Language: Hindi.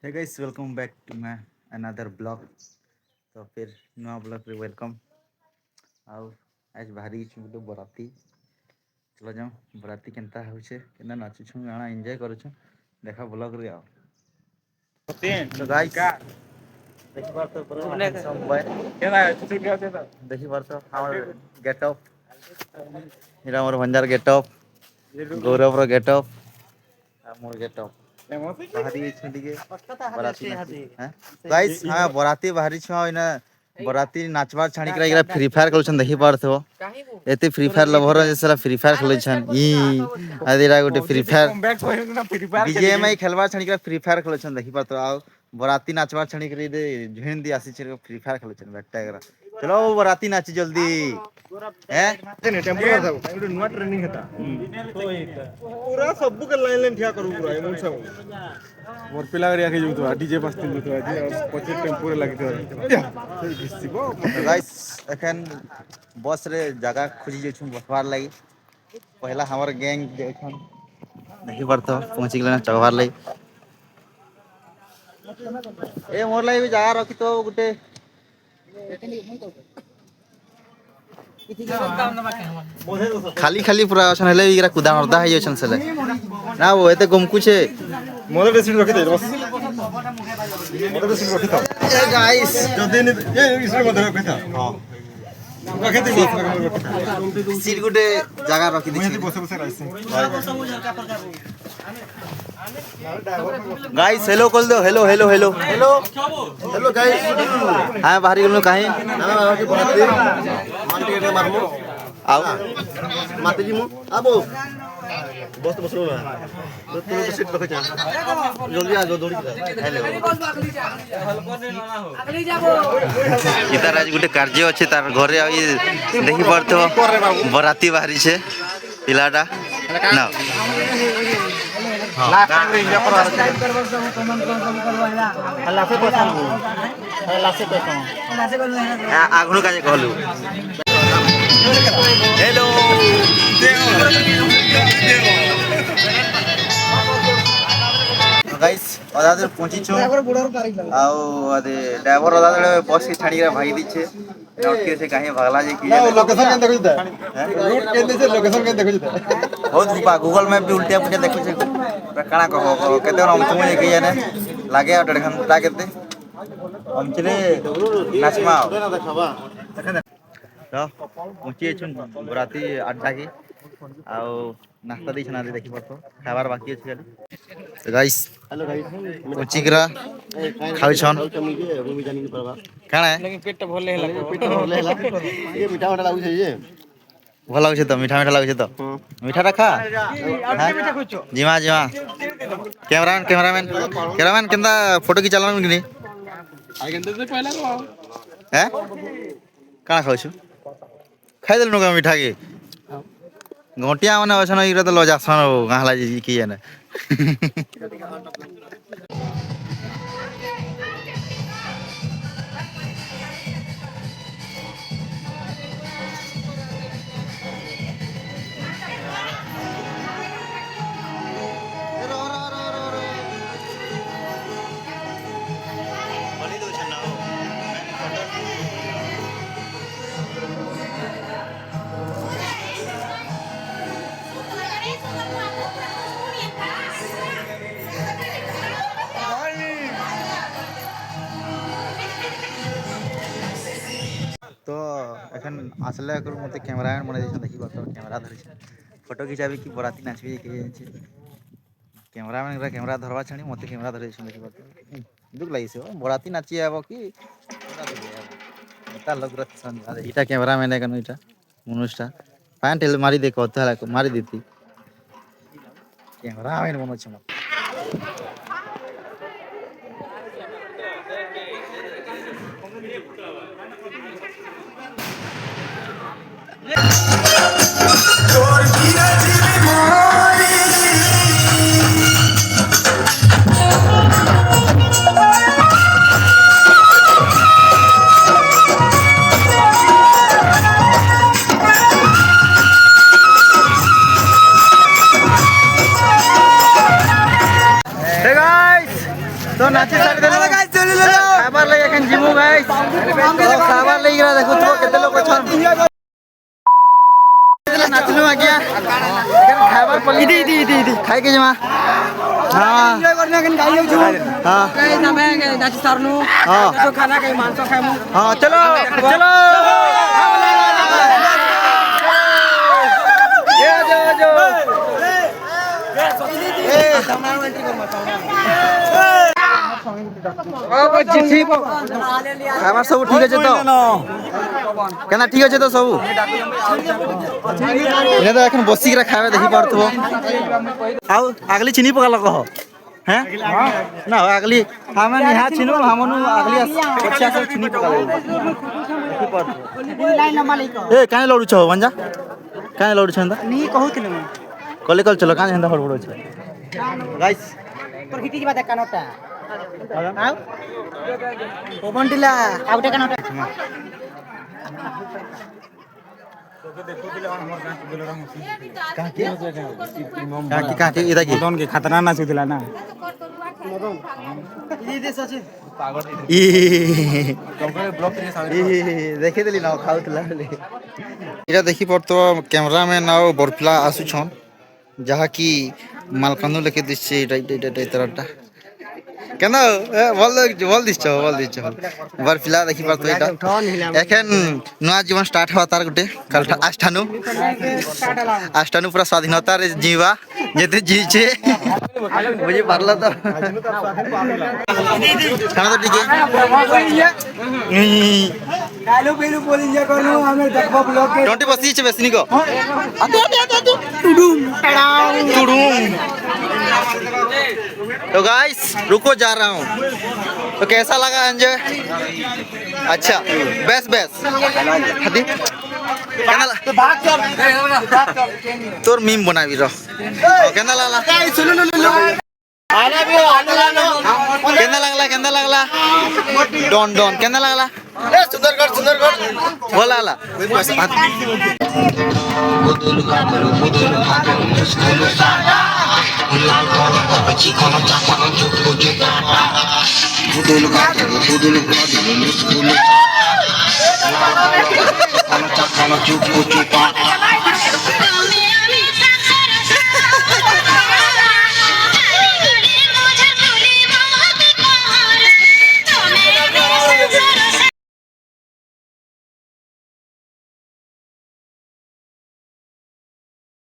Hey guys welcome back to my another blog. तो फिर नुआ ब्लॉग रे वेलकम। आउ आज बाहरी छु बराती। चलो जाओ बराती केनता होछे केना नाचु छु गाना एंजॉय करू छु देखा ब्लॉग रे आओ। तो गाइस देखि बार तो पूरा हैंडसम बॉय केना देखि बार तो हमर गेटअप इरा मोर भंजार गेटअप गौरव रो गेटअप आ मोर गेटअप बाहरी छंडिगे बराती हैं गाइस हां बराती बाहरी छ इना बराती नाचबार छाणी करा एकरा फ्री फायर खेलछन देखि पारथो एते फ्री फायर लभर जेसरा फ्री फायर खेलछन ई आदिरा गोटे फ्री फायर बीजीएमआई खेलबार छाणी करा फ्री फायर खेलछन देखि पारथो आ बराती नाचबार छाणी करी दे झेन दी आसी छ फ्री फायर खेलछन बेटा एकरा चलो बराती नाची जल्दी हैं ने टेम्पो कर थाउ एक नुवा ट्रेनिंग हेता पूरा सब के लाइन लाइन ठिया करू पूरा एमन सब मोर पिला गरिया के जुतो डीजे पास तिन जुतो आज 25 टेम्पो रे लागितो से घिसिबो गाइस एखन बस रे जगह खोजी जे छु बसवार लागि पहला हमर गैंग देखन नहीं पड़तो पहुंची गेला चगवार लागि ए मोर लागि भी जगह रखी तो गुटे खाली खाली पूरा असन हेले इरा कुदा मरदा है असन सले ना वो एते गुमकु छे मोर रे सीट रखी दे बस मोर रे सीट रखी था ए गाइस जदी नि ए इसरे मधे रखी था हां रखी दे बस सीट गुटे जगह रखी दी मुझे बसे बसे राइस गाइस हेलो कॉल दो hello hello hello hello hello guys हां बाहरी गेलो काहे ना के बराती मान टिकट मारमु आओ माते जी मु आबो बस तो बसलो ना तो तू तो सीट रखे जा जल्दी आ जो दौड़ी हेलो इतार आज गुटे कार्य अछि तार घरे आई देखि परतो बराती बाहरी छे पिलाडा ना लास्ट टाइम रे इंडिया पर लासे पसंद लासे पसंद आगनु काजे कहलु हेलो गाइस अदा देर पहुंची छु आउ अदे ड्राइवर अदा देर बस के छाड़ी के भाई दीछे नोटके से काहे भागला जे की लोकेशन के देखु दे रूट के दे लोकेशन के देखु दे बहुत रूपा गूगल मैप भी उल्टिया पुटिया देखु छे काना कहो केते हम तुम जे जाने लागे 1.5 घंटा केते हम चले नाचमा तो पहुंची छु बराती अड्डा की आउ नाश्ता दी छना देखि परतो खाबार बाकी अछि खाली तो गाइस हेलो गाइस पहुंची करा खाइ छन रूम जानि के परबा काना है लेकिन पेट भरले हला पेट भरले हला ये मीठा मीठा लागु छै ये भल लागु छै तो मीठा मीठा लागु छै तो मीठा रखा जीवा जीवा कैमरामैन केंदा फोटो की चलान कि नहीं आई केंदा से पहला को हैं काना खाउ छु खाइ देलनु का मीठा के घोटिया माने अछन इरा तो लजासन गाहला जी की जाने तो एखन आसले कर मते कैमरामैन मने जे देखि बात कैमरा धरि फोटो खिचाबी कि बराती नाचबी के जे कैमरामैन रा कैमरा धरवा छानी मते कैमरा धरि देखि बात दुख लागि से बराती नाची आबो कि ता लग रत सन इटा कैमरामैन है कनो इटा मनुष्टा पैंट मारी देखो तला मारी देती कैमरामैन मनो छ नाची सारी देलो खाबार लगे एखन जिमु गाइस खाबार लगे रा देखो तो केते लोग छन नाचलु आज्ञा एखन खाबार पली दी खाइ के जमा हां एन्जॉय करने एखन गाई छु हां गाइस हमें नाची सारनु हां तो खाना के मांस खाइमु हां चलो चलो जो খাবার সব ঠিক আছে তো কেন ঠিক আছে তো সব এটা তো এখন বসি করে খাবে দেখি পারথব আউ আগলি চিনি পকাল কহ হ্যাঁ না আগলি আমি নিহা চিনু হামনু আগলি আছে আছে চিনি পকাল দেখি পারথব এ কাই লড়ুছ বঞ্জা কাই লড়ুছ না নি কহুতিনি মই কলে কল চলো কাই হেন্দা হড়বড় আছে গাইস তোর হিটি দিবা দেখ কানটা আও পবনটিলা আউটা কানটা কাকে এটা কি মদন কে খতরনাক নাচুতিলা না দেখে দেলি না খাউতলা এটা দেখি পড়তো ক্যামেরাম্যান আর বরফিলা আসুছন যাহা কি মালকানু লেখে দিচ্ছে এটা তারটা কেন বল দিচ্ছ বরফিলা দেখি পারতো এটা এখন নয়া জীবন স্টার্ট হওয়া তার গোটে কালটা আষ্টানু পুরা স্বাধীনতার জিবা যেতে জিছে বুঝি পারলা তো খানা তো টিকে কালো বেলু বলিঞ্জা করনু আমি দেখবো ব্লগ কে টন্টি বসিছে বেসনি কো টুডুম টাড়াও टुडूम तो गाइस रुको जा रहा हूँ तो कैसा लगा एंजॉय अच्छा बेस हदी तोर मीम बनावी रह केना लागला केना लागला डॉन केना लागला सुंदरगढ़ बोला आला